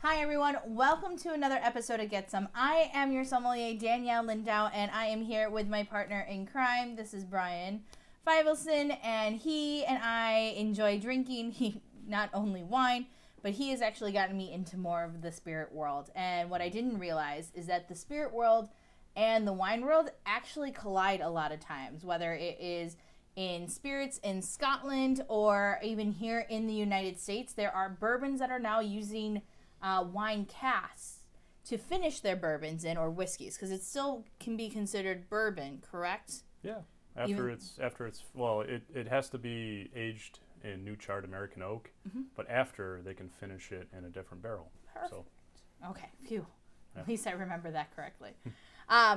Hi everyone, welcome to another episode of Get Some. I am your sommelier, Danielle Lindau, and I am here with my partner in crime. This is Brian Fivelson, and he and I enjoy drinking not only wine, but he has actually gotten me into more of the spirit world. And what I didn't realize is that the spirit world and the wine world actually collide a lot of times, whether it is in spirits in Scotland or even here in the United States. There are bourbons that are now using wine casks to finish their bourbons in, or whiskeys, because it still can be considered bourbon, correct? Yeah. It has to be aged in new charred American oak, but after they can finish it in a different barrel. Perfect. So, okay, phew. Yeah. At least I remember that correctly.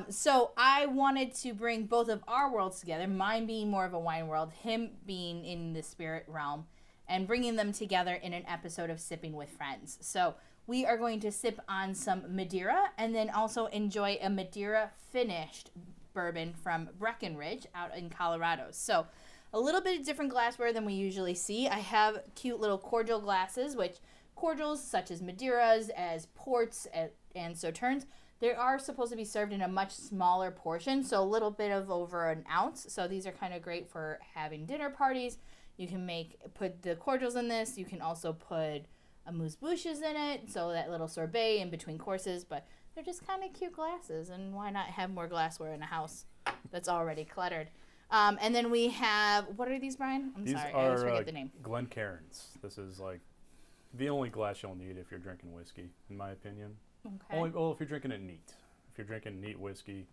So I wanted to bring both of our worlds together, mine being more of a wine world, him being in the spirit realm, and bringing them together in an episode of Sipping with Friends. So we are going to sip on some Madeira and then also enjoy a Madeira finished bourbon from Breckenridge out in Colorado. So a little bit of different glassware than we usually see. I have cute little cordial glasses, which cordials such as Madeiras, as ports, and sauternes, they are supposed to be served in a much smaller portion, so a little bit of over an ounce. So these are kind of great for having dinner parties. You can put the cordials in this. You can also put amuse-bouches in it, so that little sorbet in between courses. But they're just kind of cute glasses, and why not have more glassware in a house that's already cluttered? And then we have, what are these, Brian? these sorry, are, I always forget the name. Glencairns. This is like the only glass you'll need if you're drinking whiskey, in my opinion. Okay. If you're drinking it neat. If you're drinking neat whiskey,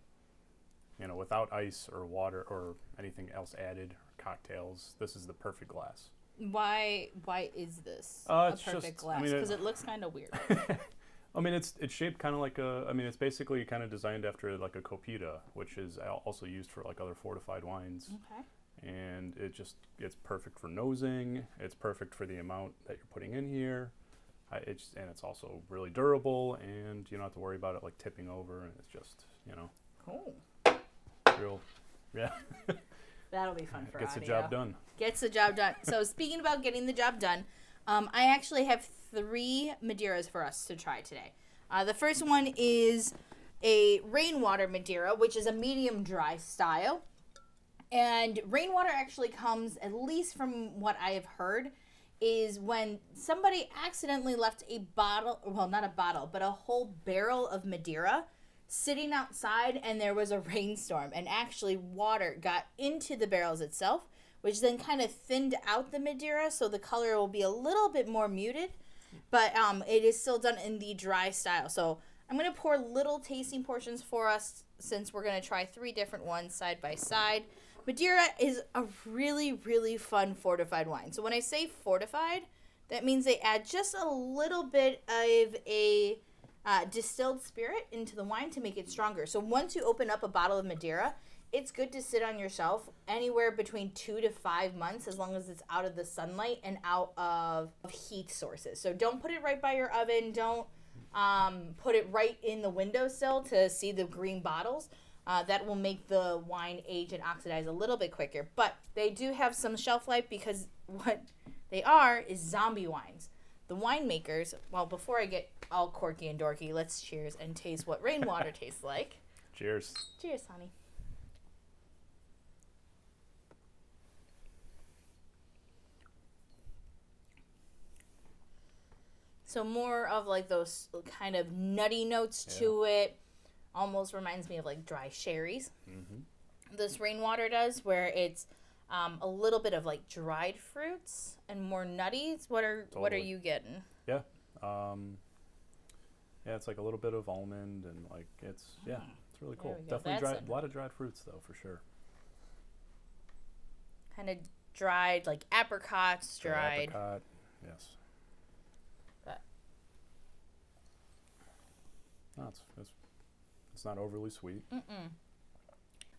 without ice or water or anything else added, cocktails, this is the perfect glass. Why is this it's a perfect just, glass? Because it looks kind of weird. It's shaped kind of like it's basically kind of designed after like a copita, which is also used for like other fortified wines. Okay. And it's perfect for nosing. It's perfect for the amount that you're putting in here. And it's also really durable, and you don't have to worry about it like tipping over. And it's just, Cool. real, yeah. That'll be fun for Gets audio. the job done. Gets the job done. So speaking about getting the job done, I actually have 3 Madeiras for us to try today. The first one is a Rainwater Madeira, which is a medium dry style. And Rainwater actually comes, at least from what I have heard, is when somebody accidentally left a bottle, well, not a bottle, but a whole barrel of Madeira sitting outside, and there was a rainstorm, and actually water got into the barrels itself, which then kind of thinned out the Madeira, so the color will be a little bit more muted, but it is still done in the dry style. So I'm going to pour little tasting portions for us, since we're going to try 3 different ones side by side. Madeira is a really, really fun fortified wine. So when I say fortified, that means they add just a little bit of a distilled spirit into the wine to make it stronger. So once you open up a bottle of Madeira, it's good to sit on your shelf anywhere between 2 to 5 months, as long as it's out of the sunlight and out of heat sources. So don't put it right by your oven. Don't put it right in the windowsill to see the green bottles. That will make the wine age and oxidize a little bit quicker. But they do have some shelf life, because what they are is zombie wines. The winemakers, well, before I get all quirky and dorky, let's cheers and taste what Rainwater tastes like. Cheers. Cheers, honey. So more of like those kind of nutty notes to it. Almost reminds me of like dry sherries. Mm-hmm. This Rainwater does, where it's a little bit of like dried fruits and more nutties. What are you getting? Yeah. It's like a little bit of almond, and like it's really cool. Definitely a lot of dried fruits though, for sure. Kind of dried, like apricots, dried. Apricot, yes. No, it's not overly sweet.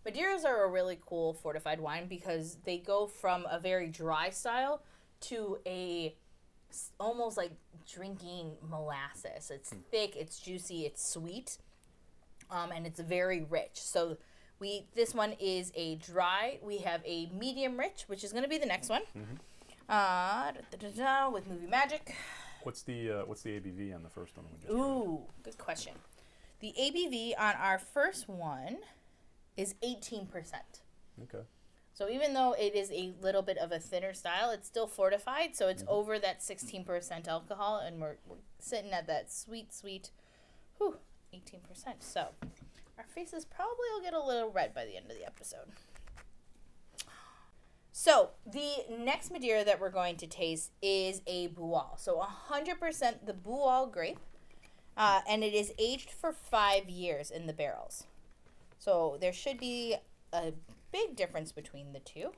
Madeiras are a really cool fortified wine, because they go from a very dry style to almost like drinking molasses. It's thick, it's juicy, it's sweet, and it's very rich. So this one is a dry. We have a medium rich, which is going to be the next one. With Movie Magic. What's the ABV on the first one we just tried? Ooh, good question. The ABV on our first one is 18%. Okay. So even though it is a little bit of a thinner style, it's still fortified, so it's over that 16% alcohol, and we're sitting at that sweet, 18%. So our faces probably will get a little red by the end of the episode. So the next Madeira that we're going to taste is a Bual. So 100% the Bual grape, and it is aged for 5 years in the barrels. So there should be a big difference between the two,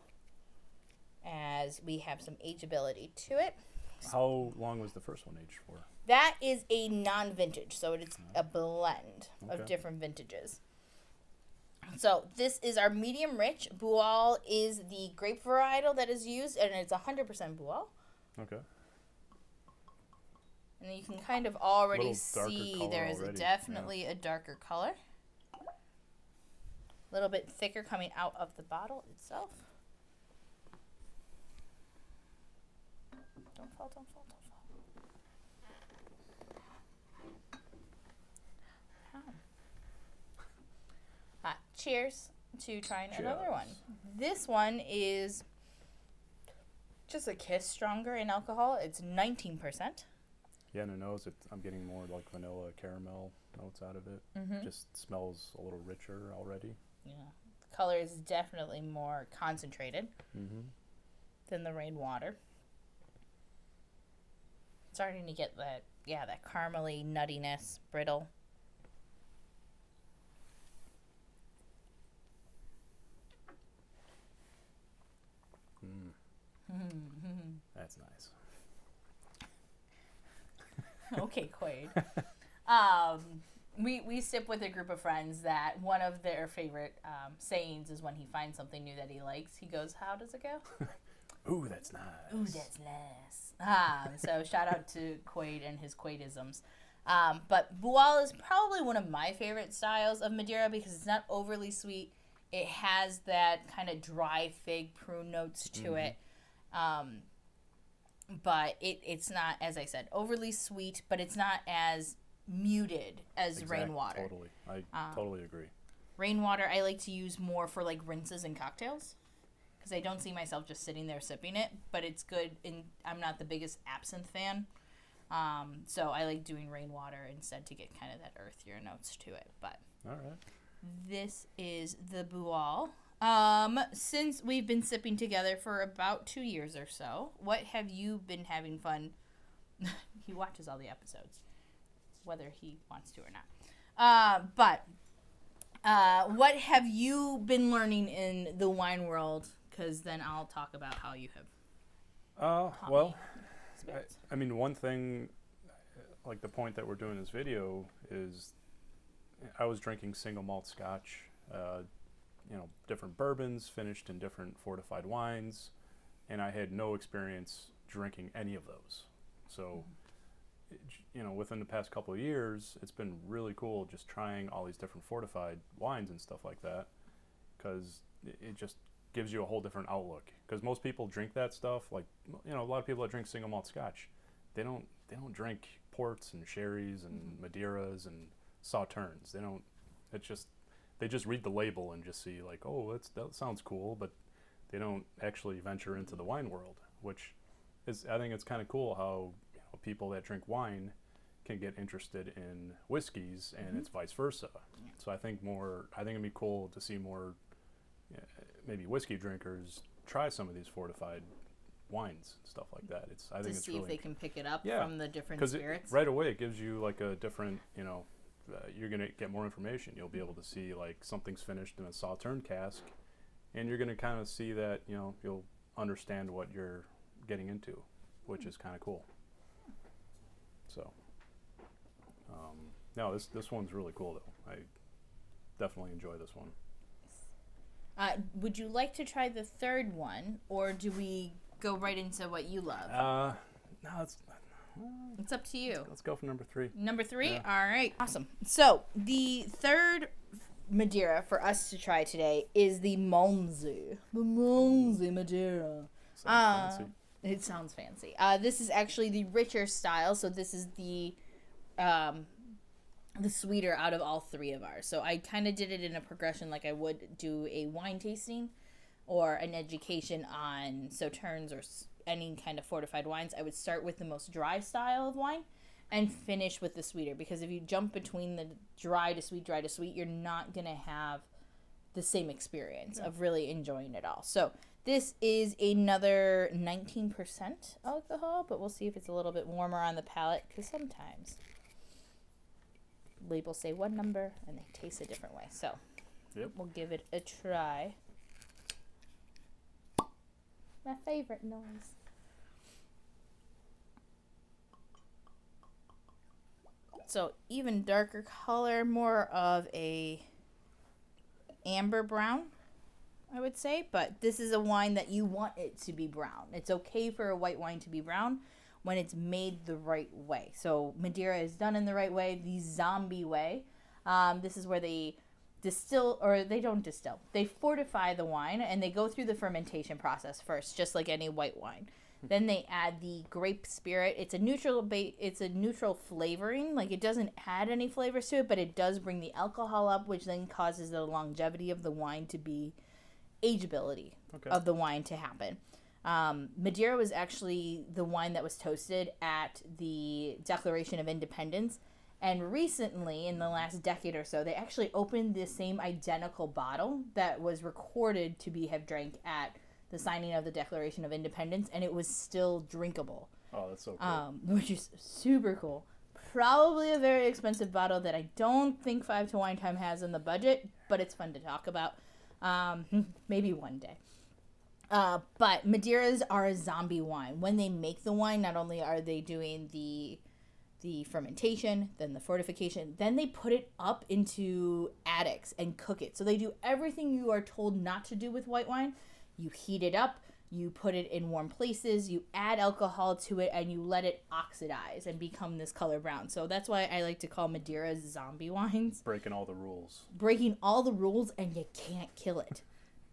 as we have some ageability to it. How long was the first one aged for? That is a non-vintage, so it's a blend of different vintages. So this is our medium rich. Bual is the grape varietal that is used, and it's 100% Bual. Okay. And you can kind of already see there is definitely a darker color. A little bit thicker coming out of the bottle itself. Don't fall. Cheers to trying another one. This one is just a kiss stronger in alcohol. It's 19%. Yeah, in the nose, I'm getting more like vanilla caramel notes out of it. Just smells a little richer already. Yeah, the color is definitely more concentrated than the Rainwater. Starting to get that caramely nuttiness, brittle. That's nice. Okay, Quaid. We sip with a group of friends that one of their favorite sayings is when he finds something new that he likes, he goes, "How does it go?" Ooh, that's nice. Ooh, that's nice. So shout out to Quaid and his Quaidisms. But Bual is probably one of my favorite styles of Madeira because it's not overly sweet. It has that kind of dry fig prune notes to it. But it's not, as I said, overly sweet, but it's not as muted as Rainwater. Totally. I totally agree. Rainwater I like to use more for like rinses and cocktails because I don't see myself just sitting there sipping it, but it's good. And I'm not the biggest absinthe fan. So I like doing Rainwater instead to get kind of that earthier notes to it. But all right. This is the Bual. Since we've been sipping together for about 2 years or so, what have you been having fun? He watches all the episodes, whether he wants to or not. But what have you been learning in the wine world? Because then I'll talk about how you have. Well, I mean, one thing, like the point that we're doing this video is, I was drinking single malt Scotch. Different bourbons finished in different fortified wines, and I had no experience drinking any of those. So, within the past couple of years, it's been really cool just trying all these different fortified wines and stuff like that, because it just gives you a whole different outlook. Because most people drink that stuff, like, a lot of people that drink single malt Scotch, they don't drink ports and sherries and Madeiras and sauternes. They just read the label and just see like, oh, that sounds cool, but they don't actually venture into the wine world, which is, I think it's kind of cool how people that drink wine can get interested in whiskeys, and it's vice versa. So I think it'd be cool to see more maybe whiskey drinkers try some of these fortified wines and stuff like that. I think it's see really, if they can pick it up from the different spirits. Right away it gives you like a different, you're going to get more information. You'll be able to see like something's finished in a sauterne cask, and you're going to kind of see that, you'll understand what you're getting into, which is kind of cool. So, no, this one's really cool though. I definitely enjoy this one. Would you like to try the third one, or do we go right into what you love? No, it's up to you. Let's go for number 3. Number 3? Yeah. All right. Awesome. So, the third Madeira for us to try today is the Malmsey. The Malmsey Madeira. Sounds fancy. It sounds fancy. This is actually the richer style, so this is the sweeter out of all three of ours. So I kind of did it in a progression like I would do a wine tasting or an education on sauternes or any kind of fortified wines. I would start with the most dry style of wine and finish with the sweeter, because if you jump between the dry to sweet, you're not going to have the same experience of really enjoying it all. So this is another 19% alcohol, but we'll see if it's a little bit warmer on the palate, because sometimes labels say one number and they taste a different way. So we'll give it a try. My favorite noise. So even darker color, more of a amber brown, I would say. But this is a wine that you want it to be brown. It's okay for a white wine to be brown when it's made the right way. So Madeira is done in the right way, the zombie way. This is where they distill, or they don't distill. They fortify the wine, and they go through the fermentation process first, just like any white wine. Then they add the grape spirit. It's a neutral flavoring. Like, it doesn't add any flavors to it, but it does bring the alcohol up, which then causes the longevity of the wine to be ageability of the wine to happen. Madeira was actually the wine that was toasted at the Declaration of Independence. And recently, in the last decade or so, they actually opened the same identical bottle that was recorded to have drank at the signing of the Declaration of Independence, and it was still drinkable. Oh, that's so cool. Which is super cool. Probably a very expensive bottle that I don't think 5 to Wine Time has in the budget, but it's fun to talk about. Maybe one day. But Madeiras are a zombie wine. When they make the wine, not only are they doing the fermentation, then the fortification, then they put it up into attics and cook it. So they do everything you are told not to do with white wine. You heat it up, you put it in warm places, you add alcohol to it, and you let it oxidize and become this color brown. So that's why I like to call Madeira zombie wines. Breaking all the rules. Breaking all the rules, and you can't kill it.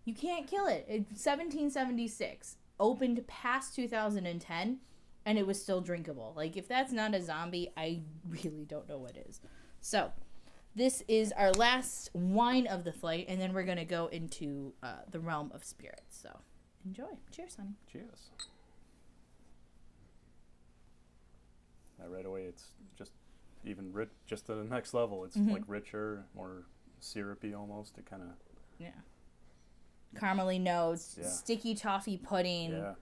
You can't kill it. It's 1776, opened past 2010, and it was still drinkable. Like, if that's not a zombie, I really don't know what is. So this is our last wine of the flight, and then we're going to go into the realm of spirits. So enjoy. Cheers, honey. Cheers. Right away, it's just even just to the next level. It's like richer, more syrupy almost. It kind of... Caramely notes, sticky toffee pudding. Yeah.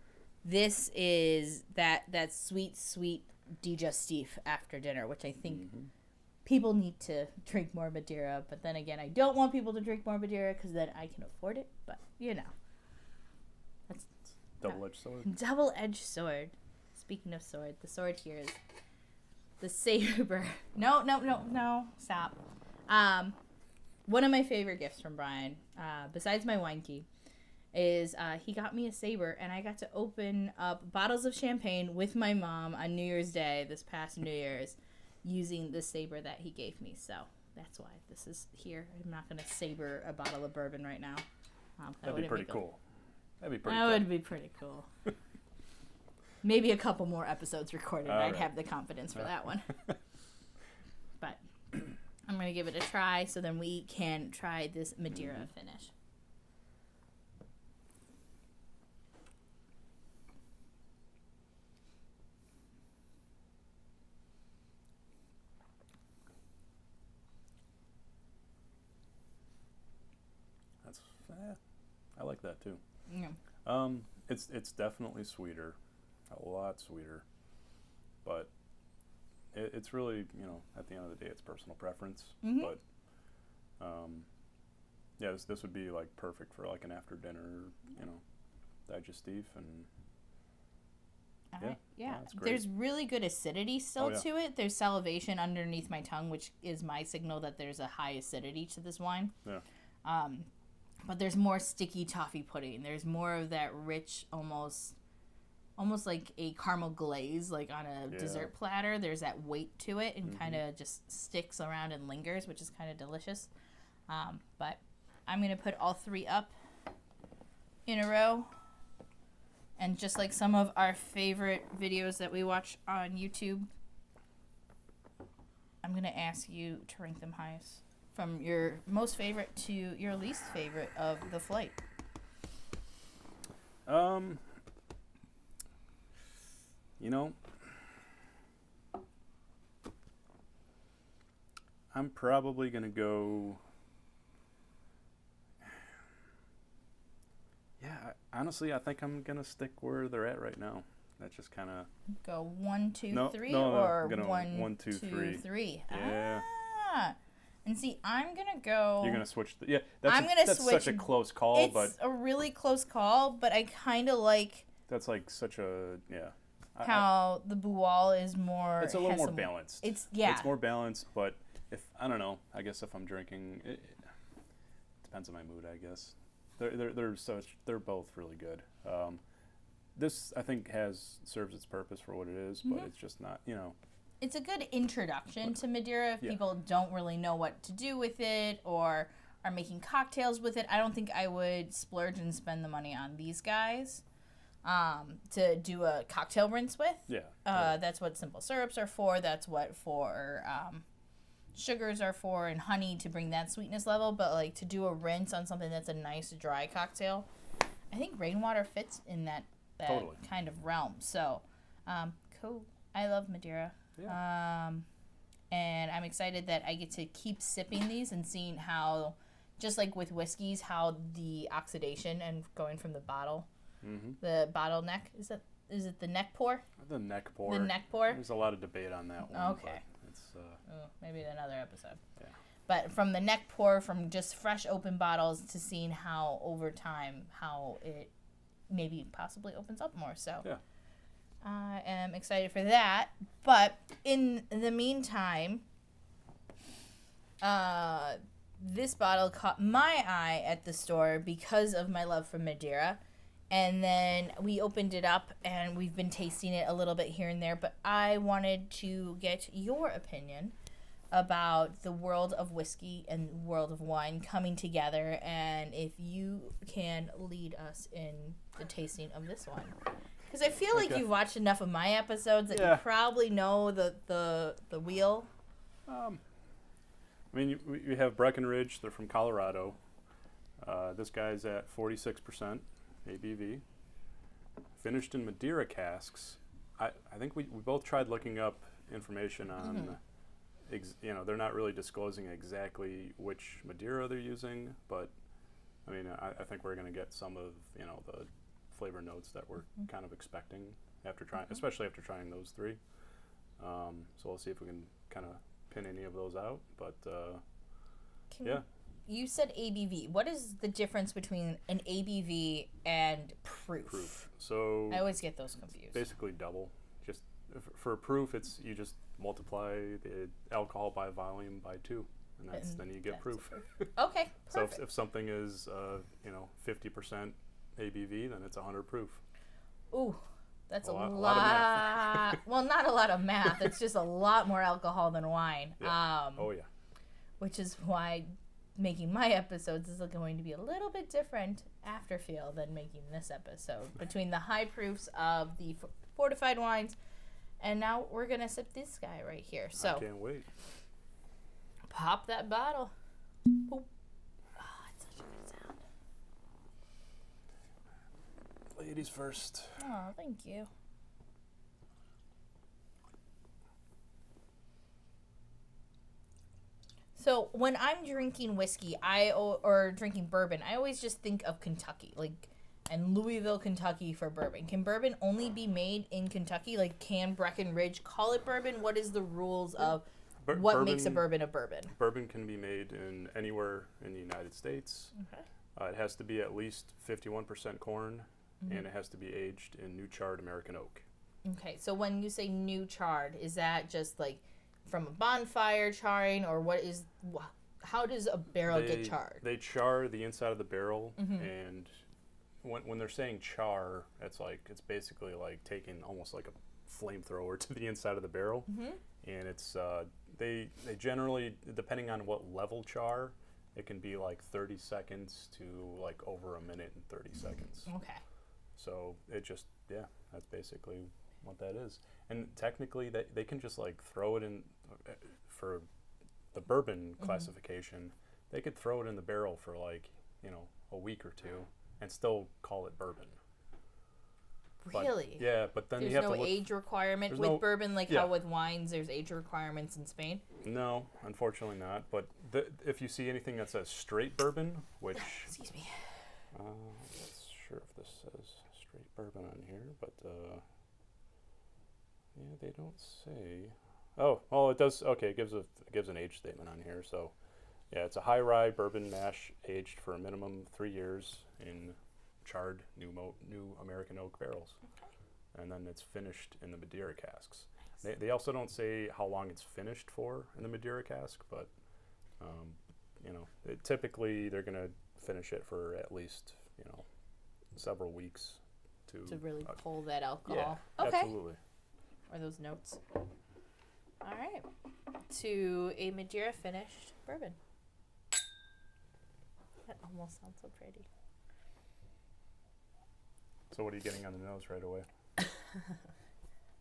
This is that sweet digestif after dinner, which I think people need to drink more Madeira. But then again, I don't want people to drink more Madeira because then I can afford it. But, that's double-edged sword. Double-edged sword. Speaking of sword, the sword here is the saber. No, stop. One of my favorite gifts from Brian, besides my wine key, is he got me a saber, and I got to open up bottles of champagne with my mom on New Year's Day, this past New Year's, using the saber that he gave me. So that's why this is here. I'm not going to saber a bottle of bourbon right now. That'd be pretty cool. That would be pretty cool. Maybe a couple more episodes recorded. I'd have the confidence for that one. But I'm going to give it a try so then we can try this Madeira finish. I like that too. Yeah. It's definitely sweeter, a lot sweeter, but it's really, at the end of the day, it's personal preference. But this would be like perfect for like an after dinner, digestif, and it's great. There's really good acidity still to it. There's salivation underneath my tongue, which is my signal that there's a high acidity to this wine. Yeah. But there's more sticky toffee pudding. There's more of that rich, almost like a caramel glaze, like on a dessert platter. There's that weight to it and kind of just sticks around and lingers, which is kind of delicious. But I'm going to put all three up in a row. And just like some of our favorite videos that we watch on YouTube, I'm going to ask you to rank them highest. From your most favorite to your least favorite of the flight. You know, I'm probably going to go... Yeah, honestly, I think I'm going to stick where they're at right now. That's just kind of... Go 1, 2, 3, no, or I'm gonna 1, 2, 2, 3. 3. Yeah. Ah. And see, I'm going to go... You're going to switch... I'm gonna that's switch. such a close call, It's but... a really close call, but I kind of like... That's like such a... Yeah. How the Bual is more... It's a little more balanced. It's more balanced, but if... I don't know. I guess if I'm drinking... It depends on my mood, I guess. They're both really good. This, I think, serves its purpose for what it is, but it's just not, It's a good introduction to Madeira if people don't really know what to do with it or are making cocktails with it. I don't think I would splurge and spend the money on these guys to do a cocktail rinse with. Yeah. That's what simple syrups are for. That's what sugars are for, and honey to bring that sweetness level. But like to do a rinse on something that's a nice dry cocktail, I think Rainwater fits in that totally. kind of realm. So, cool. I love Madeira. Yeah. And I'm excited that I get to keep sipping these and seeing how, just like with whiskeys, how the oxidation and going from the bottle, the bottleneck, is it the neck pour? The neck pour. The neck pour. There's a lot of debate on that one. Okay. It's, maybe another episode. Yeah. But from the neck pour, from just fresh open bottles to seeing how over time, how it maybe possibly opens up more. So yeah. I am excited for that. But in the meantime, this bottle caught my eye at the store because of my love for Madeira. And then we opened it up and we've been tasting it a little bit here and there. But I wanted to get your opinion about the world of whiskey and world of wine coming together, and if you can lead us in the tasting of this one. Because I feel like you've watched enough of my episodes that you probably know the wheel. I mean, you have Breckenridge. They're from Colorado. This guy's at 46% ABV. Finished in Madeira casks. I think we both tried looking up information on... they're not really disclosing exactly which Madeira they're using, but I mean, I think we're going to get some of, the flavor notes that we're kind of expecting after trying, especially after trying those three. So we'll see if we can kind of pin any of those out, but You said ABV. What is the difference between an ABV and proof? So I always get those confused. Basically double. Just for proof, you just multiply the alcohol by volume by 2, and then you get proof. Okay, perfect. So if something is 50% ABV, then it's 100 proof. Ooh, that's a lot. Of math. Well, not a lot of math. It's just a lot more alcohol than wine. Yeah. Which is why making my episodes is going to be a little bit different after feel than making this episode. Between the high proofs of the fortified wines. And now we're going to sip this guy right here. So I can't wait. Pop that bottle. Boop. Oh, it's such a good sound. Ladies first. Oh, thank you. So when I'm drinking whiskey, or drinking bourbon, I always just think of Kentucky, and Louisville, Kentucky for bourbon. Can bourbon only be made in Kentucky? Can Breckenridge call it bourbon? What is the rules of what bourbon, makes a bourbon a bourbon? Bourbon can be made in anywhere in the United States. Okay. It has to be at least 51% corn, and it has to be aged in new charred American oak. Okay, so when you say new charred, is that just from a bonfire charring, or how does a barrel get charred? They char the inside of the barrel, and when they're saying char, it's basically taking almost like a flamethrower to the inside of the barrel, and it's they generally, depending on what level char, it can be 30 seconds to over a minute and 30 seconds. Okay. So it just yeah, that's basically what that is. And technically, they can just like throw it in for the bourbon classification. They could throw it in the barrel for like a week or two and still call it bourbon. Really? But, yeah, but then there's you have no to look. age requirement with bourbon, like how with wines there's age requirements in Spain? No, unfortunately not. But if you see anything that says straight bourbon, which excuse me, I'm not sure if this says straight bourbon on here, but yeah, they don't say. Oh, it does. Okay, it gives an age statement on here. So, yeah, it's a high rye bourbon mash aged for a minimum 3 years in charred new American oak barrels, and then it's finished in the Madeira casks. Nice. They also don't say how long it's finished for in the Madeira cask, but typically they're gonna finish it for at least several weeks to really pull that alcohol. Yeah, okay. Absolutely. Or those notes. All right, to a Madeira finished bourbon. That almost sounds so pretty. So what are you getting on the nose right away?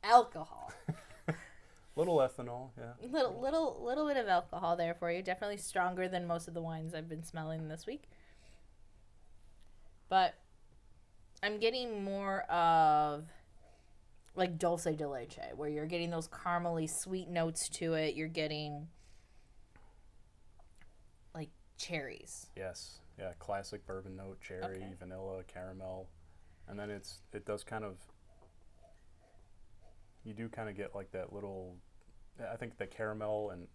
Alcohol. Little ethanol, yeah. Little bit of alcohol there for you. Definitely stronger than most of the wines I've been smelling this week. But I'm getting more of like dulce de leche, where you're getting those caramely sweet notes to it. You're getting like cherries. Yes. Yeah, classic bourbon note, cherry, vanilla, caramel. And then it does kind of, you do kind of get like that little, I think the caramel and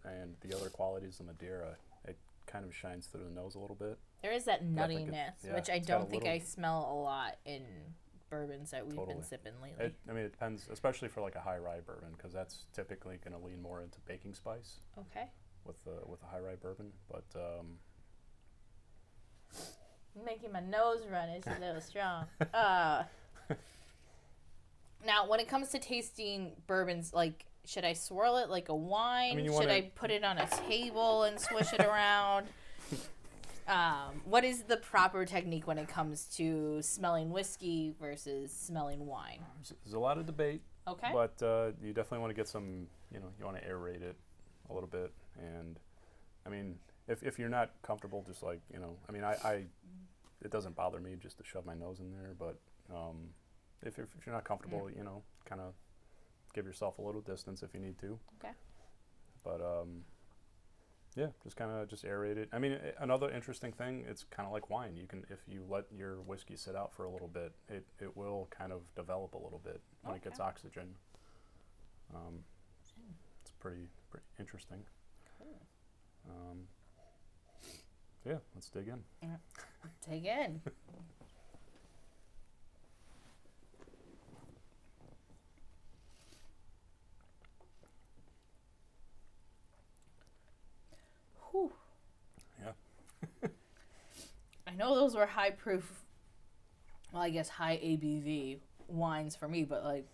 the other qualities of Madeira, it kind of shines through the nose a little bit. There is that nuttiness, which I don't think I smell a lot in bourbons that we've been sipping lately. It depends, especially for like a high rye bourbon, because that's typically going to lean more into baking spice. Okay. With a high rye bourbon, but making my nose run. It's a little strong. Now, when it comes to tasting bourbons, like, should I swirl it like a wine? Should I put it on a table and swish it around? What is the proper technique when it comes to smelling whiskey versus smelling wine? There's a lot of debate. Okay. But you definitely want to get some, you want to aerate it a little bit. And, if you're not comfortable, just like, it doesn't bother me just to shove my nose in there. But if you're not comfortable, kind of give yourself a little distance if you need to. Okay. But, yeah, just aerate it. Another interesting thing, it's kind of like wine. You can, if you let your whiskey sit out for a little bit, it will kind of develop a little bit when it gets oxygen. It's pretty interesting. Cool. Yeah, let's dig in. Dig in. Whew. Yeah. I know those were high proof, well, I guess high ABV wines for me, but like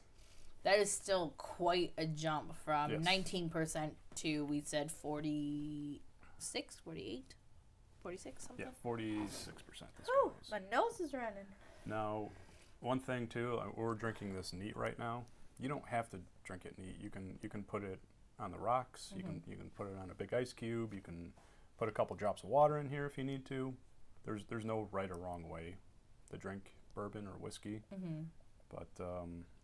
that is still quite a jump from 19% to, we said 46, 48, 46, something? Yeah, 46%. Oh, my nose is running. Now, one thing too, we're drinking this neat right now. You don't have to drink it neat. You can put it on the rocks. You can put it on a big ice cube. You can put a couple drops of water in here if you need to. There's no right or wrong way to drink bourbon or whiskey. But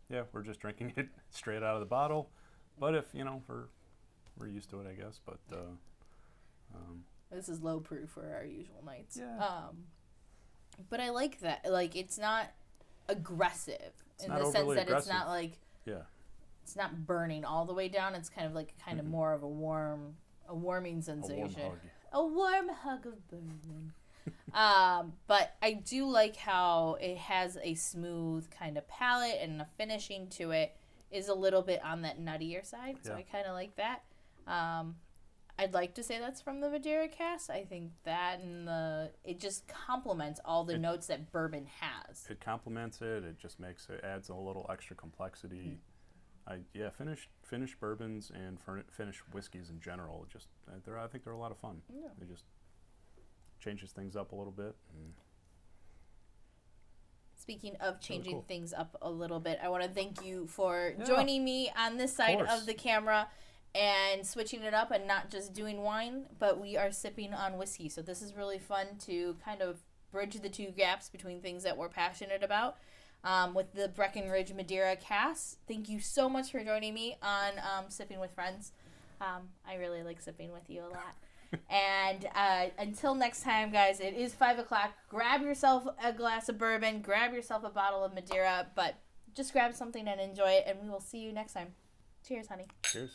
yeah, we're just drinking it straight out of the bottle. But if we're used to it, I guess. But this is low proof for our usual nights. Yeah. But I like that. Like, it's not aggressive in not the sense that aggressive. it's not like it's not burning all the way down. It's kind of like more of a warming sensation. A warm hug of bourbon. But I do like how it has a smooth kind of palate, and the finishing to it is a little bit on that nuttier side. So I kind of like that. I'd like to say that's from the Madeira cask. I think that it just complements all the notes that bourbon has. It complements it. It just adds a little extra complexity. Finished bourbons and finished whiskeys in general. I think they're a lot of fun. Yeah. It just changes things up a little bit. speaking of changing cool. things up a little bit, I want to thank you for joining me on this side of the camera and switching it up and not just doing wine, but we are sipping on whiskey. So this is really fun to kind of bridge the two gaps between things that we're passionate about. With the Breckenridge Madeira cask. Thank you so much for joining me on Sipping with Friends. I really like sipping with you a lot. And until next time, guys, it is 5 o'clock. Grab yourself a glass of bourbon. Grab yourself a bottle of Madeira. But just grab something and enjoy it. And we will see you next time. Cheers, honey. Cheers.